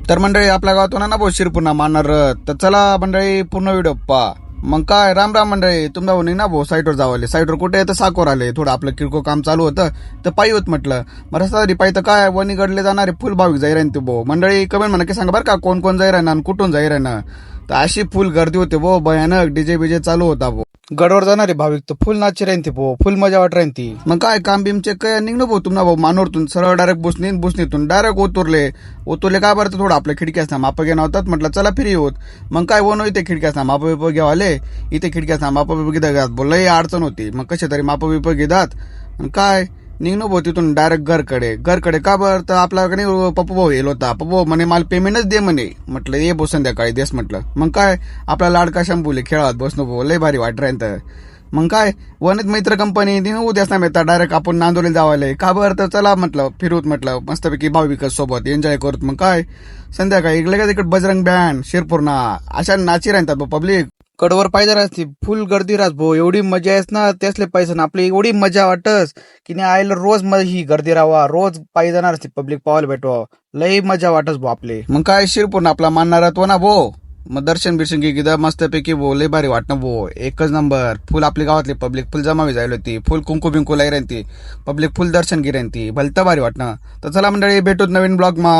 तर मंडळी आपल्या गावातून ना भाऊ शिरपूर्ण मानणार. तर चला मंडळी पूर्ण व्हिडिओ पहा. मग काय राम राम मंडळी, तुमचा भाऊ ना भाऊ साईटवर जावले. साईटवर कुठे तर साकोर आले. थोडं आपलं किरकोळ काम चालू होतं तर पायी होत म्हटलं. मग रस्ता रिपाई तर काय वणीगडले जाणारे फुल भाविक जाई राहीन ते भाऊ. मंडळी कमेंट म्हणा की सांगा बरं का कोण कोण जाई राहणार आणि कुठून जाई राहणार. तर अशी फुल गर्दी होते भाऊ, भयानक डीजे बीजे चालू होता भाऊ. गडवर जाणारे भाविक तर फुल नाची राहीन ते भाऊ, फुल मजा वाट राहीन ती. मग काय काम बीम चेक काय निघणं भाऊ तुम्हाला भाऊ मानवरतून सरळ डायरेक्ट बुसनीतून डायरेक्ट ओतुरले काय बरं थोडं आपल्या खिडक्यास ना माप घेणं होतात. म्हटलं चला फ्री होत. मग काय वन इथे खिडक्यास ना माप बिप घ्यावा आले. इथे खिडक्यास ना माप बिप घेतात बोललं अडचण होती. मग कशा तरी माप बिप घेतात काय निघणं भाऊ तिथून डायरेक्ट घरकडे का बरं तर आपल्याकडे पप्पू भाऊ येलो होता. पप्पू भाऊ म्हणे मला पेमेंटच दे म्हणे. म्हटलं ये भाऊ संध्याकाळी देस म्हटलं. मग काय आपला लाडका शंभूले खेळत बसणं भाऊ लय भारी वाट राहीन. तर मग काय वनित मित्र कंपनी दिन उद्याच नाही मिळतात डायरेक्ट आपण नांदोली जावाले का बरं तर चला म्हटलं फिरूत म्हटलं मस्तपैकी भाविकच सोबत एन्जॉय करत. मग काय संध्याकाळी लगेच इकडे बजरंग बँड शिरपूर्ण अशा नाची राहतात पब्लिक. कडवर पाहिजे राहते फुल गर्दी राहत भाऊ. एवढी मजा आहेस ना त्यासले पैसे ना आपली एवढी मजा वाटस की नाही आईला रोज ही गर्दी राहावा, रोज पायी जाणार असते पब्लिक पाहायला भेटवा. लई मजा वाटस भाऊ आपले. मग काय शिरपूर्ण आपला मानणार तो ना भाऊ. मग दर्शन बिर्शन घे किदा मस्तपैकी भाऊ लय भारी वाटणं भाऊ. एकच नंबर फुल आपली गावातली पब्लिक फुल जमावी जायला होती. फुल कुंकू बिंकू लाई राहती पब्लिक फुल दर्शन घे राहती भलतं भारी वाटणं. तर चला मंडळी भेटूत नवीन ब्लॉग मा.